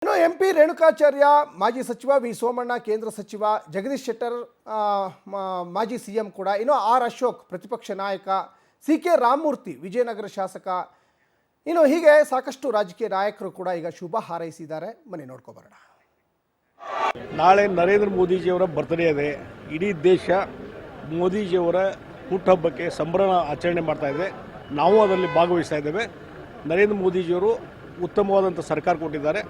ಇನ್ನು ಎಂಪಿ ರೇಣುಕಾಚಾರ್ಯ, ಮಾಜಿ ಸಚಿವ ವಿ ಸೋಮಣ್ಣ, ಕೇಂದ್ರ ಸಚಿವ ಜಗದೀಶ್ ಶೆಟ್ಟರ್, ಮಾಜಿ ಸಿಎಂ ಕೂಡ, ಇನ್ನು ಆರ್ ಅಶೋಕ್ ಪ್ರತಿಪಕ್ಷ ನಾಯಕ, ಸಿ.ಕೆ. ರಾಮಮೂರ್ತಿ ವಿಜಯನಗರ ಶಾಸಕ, ಇನ್ನು ಹೀಗೆ ಸಾಕಷ್ಟು ರಾಜಕೀಯ ನಾಯಕರು ಕೂಡ ಈಗ ಶುಭ ಹಾರೈಸಿದ್ದಾರೆ. ಬನ್ನಿ ನೋಡ್ಕೊಬರೋಣ. ನಾಳೆ ನರೇಂದ್ರ ಮೋದಿಜಿಯವರ ಬರ್ತ್ಡೇ ಇದೆ. ಇಡೀ ದೇಶ ಮೋದಿಜಿಯವರ ಹುಟ್ಟುಹಬ್ಬಕ್ಕೆ ಸಂಭ್ರಮ ಆಚರಣೆ ಮಾಡ್ತಾ ಇದೆ. ನಾವು ಅದರಲ್ಲಿ ಭಾಗವಹಿಸ್ತಾ ಇದ್ದೇವೆ. ನರೇಂದ್ರ ಮೋದಿಜಿಯವರು ಉತ್ತಮವಾದಂಥ ಸರ್ಕಾರ ಕೊಟ್ಟಿದ್ದಾರೆ.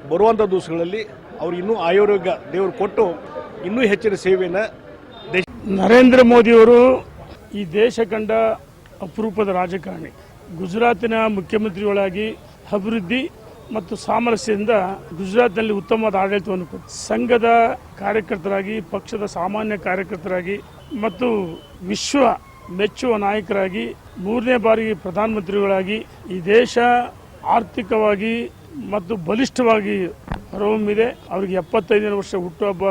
ಬರುವಂಥ ದಿವಸಗಳಲ್ಲಿ ಅವರು ಇನ್ನೂ ಆರೋಗ್ಯ ದೇವರು ಕೊಟ್ಟು ಇನ್ನೂ ಹೆಚ್ಚಿನ ಸೇವೆಯನ್ನು ನರೇಂದ್ರ ಮೋದಿಯವರು ಈ ದೇಶ ಕಂಡ ಅಪರೂಪದ ರಾಜಕಾರಣಿ. ಗುಜರಾತಿನ ಮುಖ್ಯಮಂತ್ರಿಗಳಾಗಿ ಅಭಿವೃದ್ಧಿ ಮತ್ತು ಸಾಮರಸ್ಯದಿಂದ ಗುಜರಾತ್ನಲ್ಲಿ ಉತ್ತಮವಾದ ಆಡಳಿತವನ್ನು ಕೊಟ್ಟು ಸಂಘದ ಕಾರ್ಯಕರ್ತರಾಗಿ, ಪಕ್ಷದ ಸಾಮಾನ್ಯ ಕಾರ್ಯಕರ್ತರಾಗಿ ಮತ್ತು ವಿಶ್ವ ಮೆಚ್ಚುವ ನಾಯಕರಾಗಿ 3ನೇ ಬಾರಿಗೆ ಪ್ರಧಾನಮಂತ್ರಿಗಳಾಗಿ ಈ ದೇಶ ಆರ್ಥಿಕವಾಗಿ ಮತ್ತು ಬಲಿಷ್ಠವಾಗಿ ಹೊರಹೊಮ್ಮಿದೆ. ಅವರಿಗೆ 75ನೇ ವರ್ಷ ಹುಟ್ಟುಹಬ್ಬ.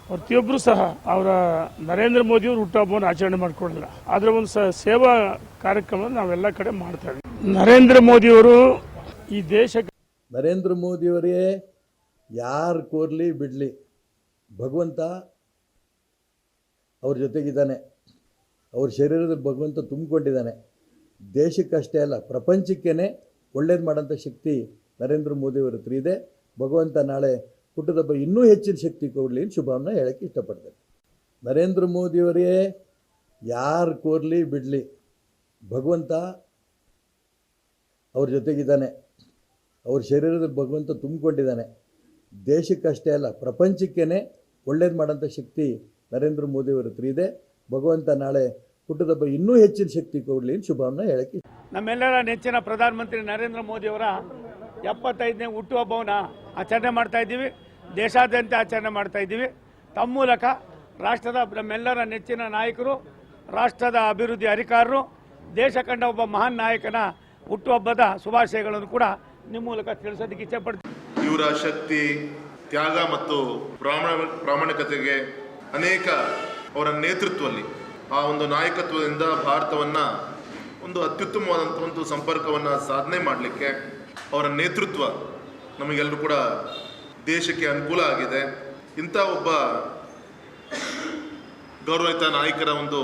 ಪ್ರತಿಯೊಬ್ಬರು ಸಹ ಅವರ ನರೇಂದ್ರ ಮೋದಿಯವರು ಹುಟ್ಟುಹಬ್ಬವನ್ನು ಆಚರಣೆ ಮಾಡಿಕೊಳ್ಳಲ್ಲ. ಅದರ ಒಂದು ಸೇವಾ ಕಾರ್ಯಕ್ರಮ ನಾವೆಲ್ಲ ಕಡೆ ಮಾಡ್ತಾ ಇದ್ದೀವಿ. ನರೇಂದ್ರ ಮೋದಿಯವರು ಈ ದೇಶ ನರೇಂದ್ರ ಮೋದಿಯವರೇ ಯಾರು ಕೋರ್ಲಿ ಬಿಡಲಿ, ಭಗವಂತ ಅವ್ರ ಜೊತೆಗಿದ್ದಾನೆ. ಅವ್ರ ಶರೀರದಲ್ಲಿ ಭಗವಂತ ತುಂಬಿಕೊಂಡಿದ್ದಾನೆ. ದೇಶಕ್ಕಷ್ಟೇ ಅಲ್ಲ, ಪ್ರಪಂಚಕ್ಕೇ ಒಳ್ಳೇದು ಮಾಡೋಂಥ ಶಕ್ತಿ ನರೇಂದ್ರ ಮೋದಿಯವರ ಹತ್ರ ಇದೆ. ಭಗವಂತ ನಾಳೆ ಹುಟ್ಟುಹಬ್ಬ ಇನ್ನೂ ಹೆಚ್ಚಿನ ಶಕ್ತಿ ಕೊಡಲಿ ಅಂತ ಶುಭವನ್ನು ಹೇಳೋಕ್ಕೆ ಇಷ್ಟಪಡ್ತೇನೆ. ನರೇಂದ್ರ ಮೋದಿಯವರೇ ಯಾರು ಕೋರ್ಲಿ ಬಿಡಲಿ, ಭಗವಂತ ಅವ್ರ ಜೊತೆಗಿದ್ದಾನೆ. ಅವ್ರ ಶರೀರದಲ್ಲಿ ಭಗವಂತ ತುಂಬಿಕೊಂಡಿದ್ದಾನೆ. ದೇಶಕ್ಕಷ್ಟೇ ಅಲ್ಲ, ಪ್ರಪಂಚಕ್ಕೇ ಒಳ್ಳೇದು ಮಾಡೋಂಥ ಶಕ್ತಿ ನರೇಂದ್ರ ಮೋದಿಯವರ ಹತ್ರ ಇದೆ. ಭಗವಂತ ನಾಳೆ ಹುಟ್ಟುಹಬ್ಬ ಇನ್ನೂ ಹೆಚ್ಚಿನ ಶಕ್ತಿ ಕೊಡಲಿ ಅಂತ ಶುಭವನ್ನು ಹೇಳೋಕ್ಕೆ. ನಮ್ಮೆಲ್ಲರ ನೆಚ್ಚಿನ ಪ್ರಧಾನಮಂತ್ರಿ ನರೇಂದ್ರ ಮೋದಿಯವರ 75ನೇ ಹುಟ್ಟುಹಬ್ಬವನ್ನು ಆಚರಣೆ ಮಾಡ್ತಾ ಇದ್ದೀವಿ. ದೇಶಾದ್ಯಂತ ಆಚರಣೆ ಮಾಡ್ತಾ ಇದ್ದೀವಿ. ತಮ್ಮ ಮೂಲಕ ರಾಷ್ಟ್ರದ ನಮ್ಮೆಲ್ಲರ ನೆಚ್ಚಿನ ನಾಯಕರು, ರಾಷ್ಟ್ರದ ಅಭಿವೃದ್ಧಿ ಅಧಿಕಾರರು, ದೇಶ ಕಂಡ ಒಬ್ಬ ಮಹಾನ್ ನಾಯಕನ ಹುಟ್ಟುಹಬ್ಬದ ಶುಭಾಶಯಗಳನ್ನು ಕೂಡ ನಿಮ್ಮ ಮೂಲಕ ತಿಳಿಸೋದಕ್ಕೆ ಇಚ್ಛೆಪಡ್ತೀನಿ. ಇವರ ಶಕ್ತಿ, ತ್ಯಾಗ ಮತ್ತು ಪ್ರಾಮಾಣಿಕತೆಗೆ ಅನೇಕ ಅವರ ನೇತೃತ್ವದಲ್ಲಿ ಆ ಒಂದು ನಾಯಕತ್ವದಿಂದ ಭಾರತವನ್ನು ಒಂದು ಅತ್ಯುತ್ತಮವಾದಂಥ ಒಂದು ಸಂಪರ್ಕವನ್ನು ಸಾಧನೆ ಮಾಡಲಿಕ್ಕೆ ಅವರ ನೇತೃತ್ವ ನಮಗೆಲ್ಲರೂ ಕೂಡ ದೇಶಕ್ಕೆ ಅನುಕೂಲ ಆಗಿದೆ. ಇಂಥ ಒಬ್ಬ ಗೌರವಿತ ನಾಯಕರ ಒಂದು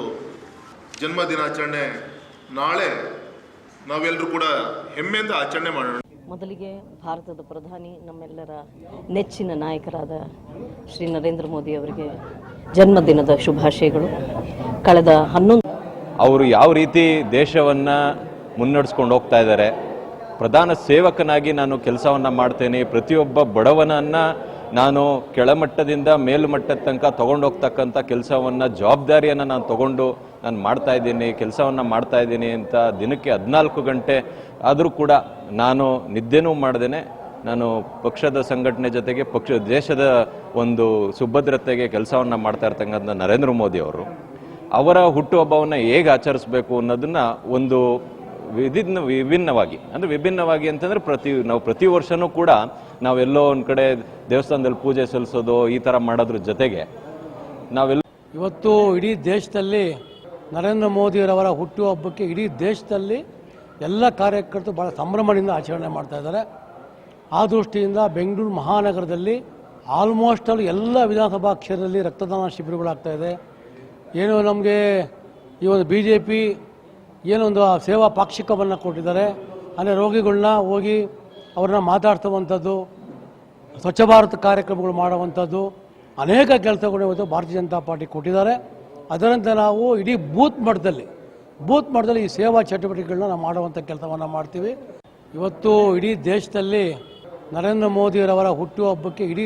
ಜನ್ಮ ದಿನಾಚರಣೆ ನಾಳೆ ನಾವೆಲ್ಲರೂ ಕೂಡ ಹೆಮ್ಮೆಯಿಂದ ಆಚರಣೆ ಮಾಡೋಣ. ಮೊದಲಿಗೆ ಭಾರತದ ಪ್ರಧಾನಿ, ನಮ್ಮೆಲ್ಲರ ನೆಚ್ಚಿನ ನಾಯಕರಾದ ಶ್ರೀ ನರೇಂದ್ರ ಮೋದಿ ಅವರಿಗೆ ಜನ್ಮದಿನದ ಶುಭಾಶಯಗಳು. ಕಳೆದ 11 ಅವರು ಯಾವ ರೀತಿ ದೇಶವನ್ನು ಮುನ್ನಡೆಸ್ಕೊಂಡು ಹೋಗ್ತಾ ಇದ್ದಾರೆ. ಪ್ರಧಾನ ಸೇವಕನಾಗಿ ನಾನು ಕೆಲಸವನ್ನು ಮಾಡ್ತೇನೆ. ಪ್ರತಿಯೊಬ್ಬ ಬಡವನನ್ನು ನಾನು ಕೆಳಮಟ್ಟದಿಂದ ಮೇಲ್ಮಟ್ಟದ ತನಕ ತೊಗೊಂಡೋಗ್ತಕ್ಕಂಥ ಕೆಲಸವನ್ನು, ಜವಾಬ್ದಾರಿಯನ್ನು ನಾನು ತೊಗೊಂಡು ನಾನು ಮಾಡ್ತಾಯಿದ್ದೀನಿ, ಕೆಲಸವನ್ನು ಮಾಡ್ತಾಯಿದ್ದೀನಿ ಅಂತ ದಿನಕ್ಕೆ 14 ಗಂಟೆ ಆದರೂ ಕೂಡ ನಾನು ನಿದ್ದೆನೂ ಮಾಡ್ದೇನೆ ನಾನು ಪಕ್ಷದ ಸಂಘಟನೆ ಜೊತೆಗೆ ದೇಶದ ಒಂದು ಸುಭದ್ರತೆಗೆ ಕೆಲಸವನ್ನು ಮಾಡ್ತಾ ಇರ್ತಕ್ಕಂಥ ನರೇಂದ್ರ ಮೋದಿ ಅವರು ಅವರ ಹುಟ್ಟುಹಬ್ಬವನ್ನು ಹೇಗೆ ಆಚರಿಸಬೇಕು ಅನ್ನೋದನ್ನು ಒಂದು ವಿಭಿನ್ನವಾಗಿ ಅಂತಂದರೆ ನಾವು ಪ್ರತಿ ವರ್ಷವೂ ಕೂಡ ನಾವೆಲ್ಲೋ ಒಂದು ಕಡೆ ದೇವಸ್ಥಾನದಲ್ಲಿ ಪೂಜೆ ಸಲ್ಲಿಸೋದು ಈ ಥರ ಮಾಡೋದ್ರ ಜೊತೆಗೆ ಇವತ್ತು ಇಡೀ ದೇಶದಲ್ಲಿ ನರೇಂದ್ರ ಮೋದಿಯವರ ಹುಟ್ಟುಹಬ್ಬಕ್ಕೆ ಇಡೀ ದೇಶದಲ್ಲಿ ಎಲ್ಲ ಕಾರ್ಯಕರ್ತರು ಭಾಳ ಸಂಭ್ರಮದಿಂದ ಆಚರಣೆ ಮಾಡ್ತಾ ಇದ್ದಾರೆ. ಆ ದೃಷ್ಟಿಯಿಂದ ಬೆಂಗಳೂರು ಮಹಾನಗರದಲ್ಲಿ ಆಲ್ಮೋಸ್ಟ್ ಎಲ್ಲ ವಿಧಾನಸಭಾ ಕ್ಷೇತ್ರದಲ್ಲಿ ರಕ್ತದಾನ ಶಿಬಿರಗಳಾಗ್ತಾ ಇದೆ. ಏನು ನಮಗೆ ಈ ಒಂದು BJP ಏನೊಂದು ಸೇವಾ ಪಾಕ್ಷಿಕವನ್ನು ಕೊಟ್ಟಿದ್ದಾರೆ. ಅಂದರೆ ರೋಗಿಗಳನ್ನ ಹೋಗಿ ಅವ್ರನ್ನ ಮಾತಾಡ್ಸುವಂಥದ್ದು, ಸ್ವಚ್ಛ ಭಾರತ್ ಕಾರ್ಯಕ್ರಮಗಳು ಮಾಡುವಂಥದ್ದು, ಅನೇಕ ಕೆಲಸಗಳು ಇವತ್ತು ಭಾರತೀಯ ಜನತಾ ಪಾರ್ಟಿ ಕೊಟ್ಟಿದ್ದಾರೆ. ಅದರಂತೆ ನಾವು ಇಡೀ ಬೂತ್ ಮಟ್ಟದಲ್ಲಿ ಈ ಸೇವಾ ಚಟುವಟಿಕೆಗಳನ್ನ ನಾವು ಮಾಡುವಂಥ ಕೆಲಸವನ್ನು ಮಾಡ್ತೀವಿ. ಇವತ್ತು ಇಡೀ ದೇಶದಲ್ಲಿ ನರೇಂದ್ರ ಮೋದಿಯವರ ಹುಟ್ಟುಹಬ್ಬಕ್ಕೆ ಇಡೀ